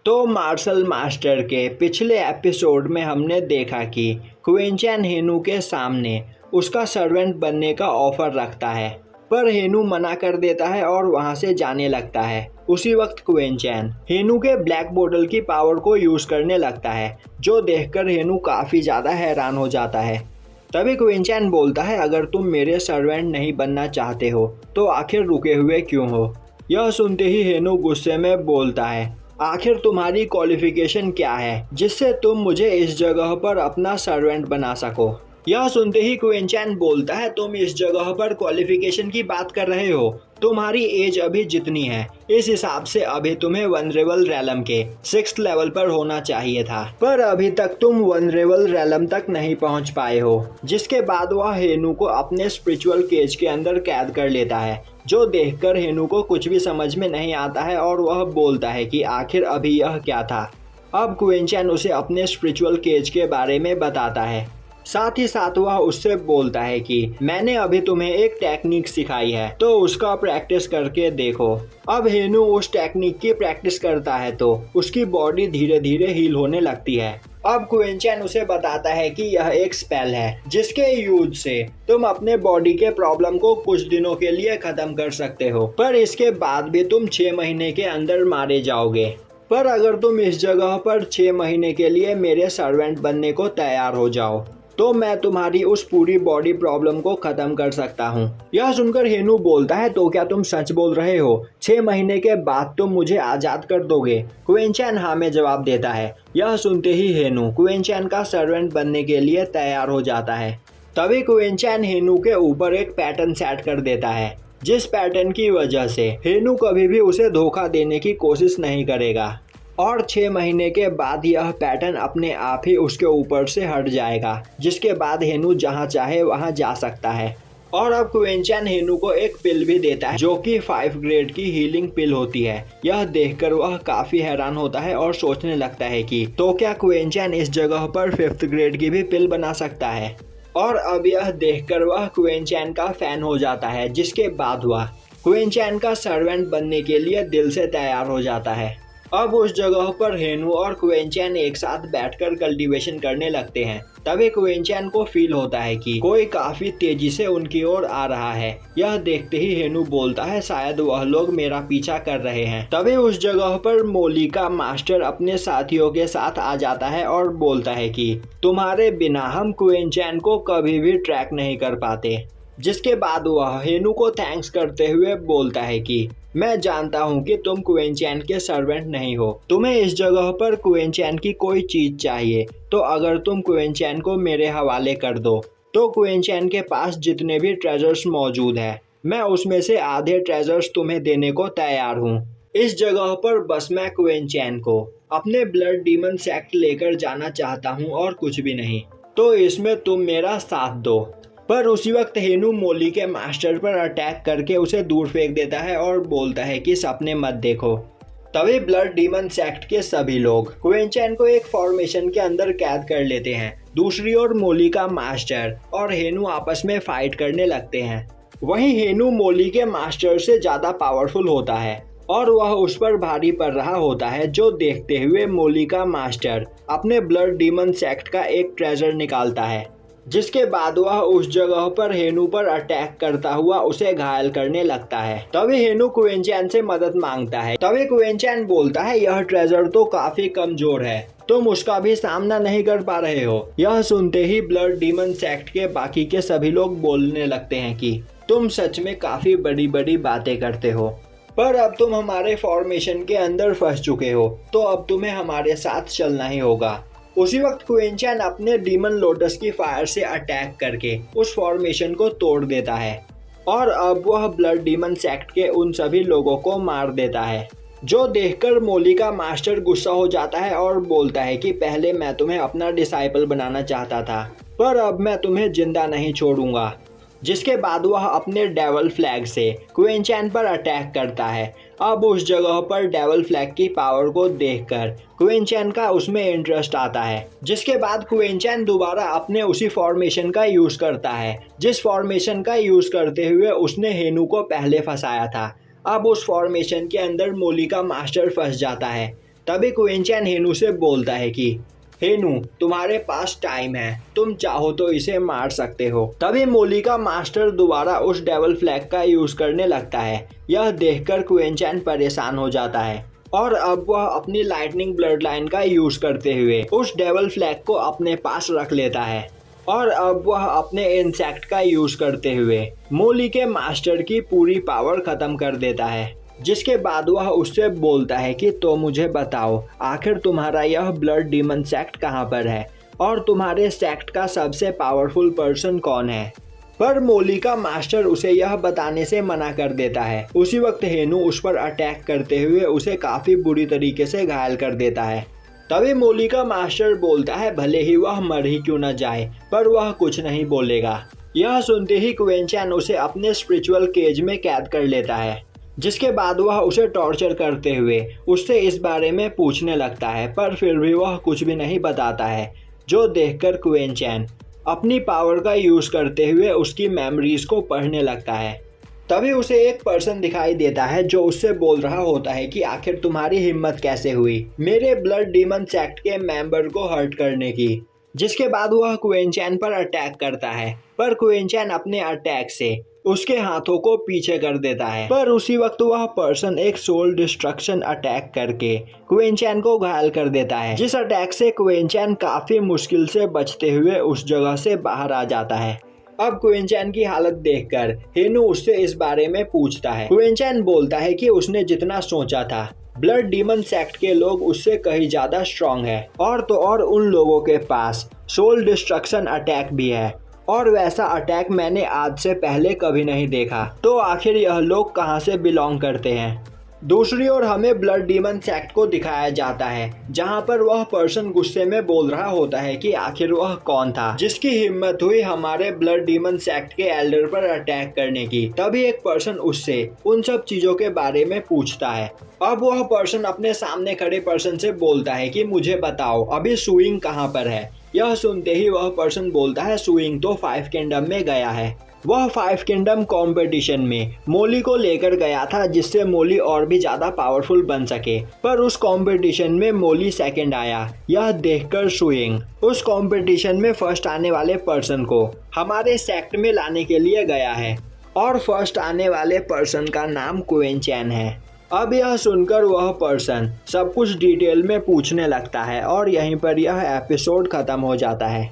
तो martial master के पिछले एपिसोड में हमने देखा कि क्विंचैन हेनू के सामने उसका सर्वेंट बनने का ऑफर रखता है, पर हेनू मना कर देता है और वहां से जाने लगता है। उसी वक्त क्विंचैन हेनू के ब्लैक बोतल की पावर को यूज करने लगता है, जो देखकर हेनू काफी ज्यादा हैरान हो जाता है। तभी क्विंचैन बोलता है, अगर तुम मेरे सर्वेंट नहीं बनना चाहते हो तो आखिर रुके हुए क्यों हो। यह सुनते ही हेनू गुस्से में बोलता है, आखिर तुम्हारी क्वालिफिकेशन क्या है जिससे तुम मुझे इस जगह पर अपना सर्वेंट बना सको। यह सुनते ही क्विंचैन बोलता है, तुम इस जगह पर क्वालिफिकेशन की बात कर रहे हो। तुम्हारी एज अभी जितनी है इस हिसाब से अभी तुम्हें वनरेबल रैलम के 6th लेवल पर होना चाहिए था, पर अभी तक तुम वनरेबल रैलम तक नहीं पहुंच पाए हो। जिसके बाद वह हेनू को अपने स्पिरिचुअल केज के अंदर कैद कर लेता है, जो देखकर हेनू को कुछ भी समझ में नहीं आता है और वह बोलता है कि आखिर अभी यह क्या था। अब क्विंचैन उसे अपने स्पिरिचुअल केज के बारे में बताता है। साथ ही साथ वह उससे बोलता है कि मैंने अभी तुम्हें एक टेक्निक सिखाई है, तो उसका प्रैक्टिस करके देखो। अब हेनू उस टेक्निक की प्रैक्टिस करता है तो उसकी बॉडी धीरे धीरे हील होने लगती है। अब क्विंचैन उसे बताता है कि यह एक स्पेल है जिसके यूज से तुम अपने बॉडी के प्रॉब्लम को कुछ दिनों के लिए खत्म कर सकते हो, पर इसके बाद भी तुम 6 महीने के अंदर मारे जाओगे। पर अगर तुम इस जगह पर 6 महीने के लिए मेरे सर्वेंट बनने को तैयार हो जाओ तो मैं तुम्हारी उस पूरी बॉडी प्रॉब्लम को खत्म कर सकता हूँ। यह सुनकर हेनू बोलता है, तो क्या तुम सच बोल रहे हो? 6 महीने के बाद तुम मुझे आजाद कर दोगे? क्विंचैन हाँ में जवाब देता है। यह सुनते ही हेनू क्विंचैन का सर्वेंट बनने के लिए तैयार हो जाता है। तभी क्विंचैन हेनू के ऊपर एक पैटर्न सेट कर देता है, जिस पैटर्न की वजह से हेनू कभी भी उसे धोखा देने की कोशिश नहीं करेगा और 6 महीने के बाद यह पैटर्न अपने आप ही उसके ऊपर से हट जाएगा, जिसके बाद हेनू जहां चाहे वहां जा सकता है। और अब क्विंचैन हेनू को एक पिल भी देता है, जो कि 5 ग्रेड की हीलिंग पिल होती है। यह देखकर वह काफी हैरान होता है और सोचने लगता है कि तो क्या क्विंचैन इस जगह पर 5th ग्रेड की भी पिल बना सकता है। और अब यह देखकर वह क्विंचैन का फैन हो जाता है, जिसके बाद वह क्विंचैन का सर्वेंट बनने के लिए दिल से तैयार हो जाता है। अब उस जगह पर हेनू और क्विंचैन एक साथ बैठकर कल्टीवेशन करने लगते हैं। तभी क्विंचैन को फील होता है कि कोई काफी तेजी से उनकी ओर आ रहा है। यह देखते ही हेनू बोलता है, शायद वह लोग मेरा पीछा कर रहे हैं। तभी उस जगह पर मोली का मास्टर अपने साथियों के साथ आ जाता है और बोलता है कि तुम्हारे बिना हम क्विंचैन को कभी भी ट्रैक नहीं कर पाते। जिसके बाद वह हेनू को थैंक्स करते हुए बोलता है कि मैं जानता हूं कि तुम क्विंचैन के सर्वेंट नहीं हो, तुम्हें इस जगह पर क्विंचैन की कोई चीज चाहिए, तो अगर तुम क्विंचैन को मेरे हवाले कर दो तो क्विंचैन के पास जितने भी ट्रेजर्स मौजूद है मैं उसमें से आधे ट्रेजर्स तुम्हें देने को तैयार हूँ। इस जगह पर बस मैं क्विंचैन को अपने ब्लड डीमन सेक्ट लेकर जाना चाहता हूँ और कुछ भी नहीं, तो इसमें तुम मेरा साथ दो। पर उसी वक्त हेनू मोली के मास्टर पर अटैक करके उसे दूर फेंक देता है और बोलता है कि सपने मत देखो। तभी ब्लड डीमन सेक्ट के सभी लोग क्विंचैन को एक फॉर्मेशन के अंदर कैद कर लेते हैं। दूसरी ओर मोली का मास्टर और हेनू आपस में फाइट करने लगते हैं। वहीं हेनू मोली के मास्टर से ज्यादा पावरफुल होता है और वह उस पर भारी पड़ रहा होता है, जो देखते हुए मोली का मास्टर अपने ब्लड डीमन सेक्ट का एक ट्रेजर निकालता है। जिसके बाद वह उस जगह पर हेनू पर अटैक करता हुआ उसे घायल करने लगता है। तभी हेनू क्विंचैन से मदद मांगता है। तभी क्विंचैन बोलता है, यह ट्रेजर तो काफी कमजोर है, तुम उसका भी सामना नहीं कर पा रहे हो। यह सुनते ही ब्लड डीमन सेक्ट के बाकी के सभी लोग बोलने लगते हैं कि तुम सच में काफी बड़ी बड़ी बातें करते हो, पर अब तुम हमारे फॉर्मेशन के अंदर फंस चुके हो, तो अब तुम्हें हमारे साथ चलना ही होगा। उसी वक्त क्विंचैन अपने डीमन लोटस की फायर से अटैक करके उस फॉर्मेशन को तोड़ देता है और अब वह ब्लड डीमन सेक्ट के उन सभी लोगों को मार देता है, जो देखकर मोली का मास्टर गुस्सा हो जाता है और बोलता है कि पहले मैं तुम्हें अपना डिसाइपल बनाना चाहता था, पर अब मैं तुम्हें जिंदा नहीं छोड़ूंगा। जिसके बाद वह अपने डेवल फ्लैग से क्विंचैन पर अटैक करता है। अब उस जगह पर डेवल फ्लैग की पावर को देखकर क्विंचैन का उसमें इंटरेस्ट आता है। जिसके बाद क्विंचैन दोबारा अपने उसी फॉर्मेशन का यूज करता है, जिस फॉर्मेशन का यूज करते हुए उसने हेनू को पहले फंसाया था। अब उस फॉर्मेशन के अंदर मोली का मास्टर फंस जाता है। तभी क्वीन चैन हेनू से बोलता है कि हेनू, तुम्हारे पास टाइम है, तुम चाहो तो इसे मार सकते हो। तभी मोली का मास्टर दोबारा उस डेविल फ्लैग का यूज करने लगता है। यह देखकर क्वीन चैन परेशान हो जाता है और अब वह अपनी लाइटनिंग ब्लड लाइन का यूज करते हुए उस डेविल फ्लैग को अपने पास रख लेता है और अब वह अपने इंसेक्ट का यूज करते हुए मोली के मास्टर की पूरी पावर खत्म कर देता है। जिसके बाद वह उससे बोलता है कि तो मुझे बताओ, आखिर तुम्हारा यह ब्लड डीमन सेक्ट कहाँ पर है और तुम्हारे सेक्ट का सबसे पावरफुल पर्सन कौन है। पर मोली का मास्टर उसे यह बताने से मना कर देता है। उसी वक्त हेनू उस पर अटैक करते हुए उसे काफी बुरी तरीके से घायल कर देता है। तभी मोली का मास्टर बोलता है भले ही वह मर ही क्यों न जाए, पर वह कुछ नहीं बोलेगा। यह सुनते ही क्वीन चैन उसे अपने स्पिरिचुअल केज में कैद कर लेता है। जिसके बाद वह उसे टॉर्चर करते हुए उससे इस बारे में पूछने लगता है, पर फिर भी वह कुछ भी नहीं बताता है। जो देखकर क्वीन चैन अपनी पावर का यूज करते हुए उसकी मेमोरीज को पढ़ने लगता है। तभी उसे एक पर्सन दिखाई देता है जो उससे बोल रहा होता है कि आखिर तुम्हारी हिम्मत कैसे हुई मेरे ब्लड डीमन सेक्ट के मेंबर को हर्ट करने की। जिसके बाद वह क्वीन चैन पर अटैक करता है, पर क्वीन चैन अपने अटैक से उसके हाथों को पीछे कर देता है। पर उसी वक्त वह पर्सन एक सोल डिस्ट्रक्शन अटैक करके क्वीन चैन को घायल कर देता है। जिस अटैक से क्वीन चैन काफी मुश्किल से बचते हुए उस जगह से बाहर आ जाता है। अब क्वीन चैन की हालत देखकर हेनू उससे इस बारे में पूछता है। क्वीन चैन बोलता है कि उसने जितना सोचा था ब्लड डीमन सेक्ट के लोग उससे कहीं ज्यादा स्ट्रांग है, और तो और उन लोगों के पास सोल डिस्ट्रक्शन अटैक भी है और वैसा अटैक मैंने आज से पहले कभी नहीं देखा। तो आखिर यह लोग कहां से बिलोंग करते हैं। दूसरी ओर हमें ब्लड डीमन सेक्ट को दिखाया जाता है जहां पर वह पर्सन गुस्से में बोल रहा होता है कि आखिर वह कौन था जिसकी हिम्मत हुई हमारे ब्लड डीमन सेक्ट के एल्डर पर अटैक करने की। तभी एक पर्सन उससे उन सब चीजों के बारे में पूछता है। अब वह पर्सन अपने सामने खड़े पर्सन से बोलता है कि मुझे बताओ अभी सुइंग कहाँ पर है। यह सुनते ही वह पर्सन बोलता है सुइंग तो 5 किंगडम में गया है। वह 5 किंगडम कंपटीशन में मोली को लेकर गया था जिससे मोली और भी ज्यादा पावरफुल बन सके, पर उस कंपटीशन में मोली सेकंड आया। यह देखकर सुइंग उस कंपटीशन में फर्स्ट आने वाले पर्सन को हमारे सेक्ट में लाने के लिए गया है और फर्स्ट आने वाले पर्सन का नाम क्वीन चैन है। अब यह सुनकर वह पर्सन सब कुछ डिटेल में पूछने लगता है और यहीं पर यह एपिसोड खत्म हो जाता है।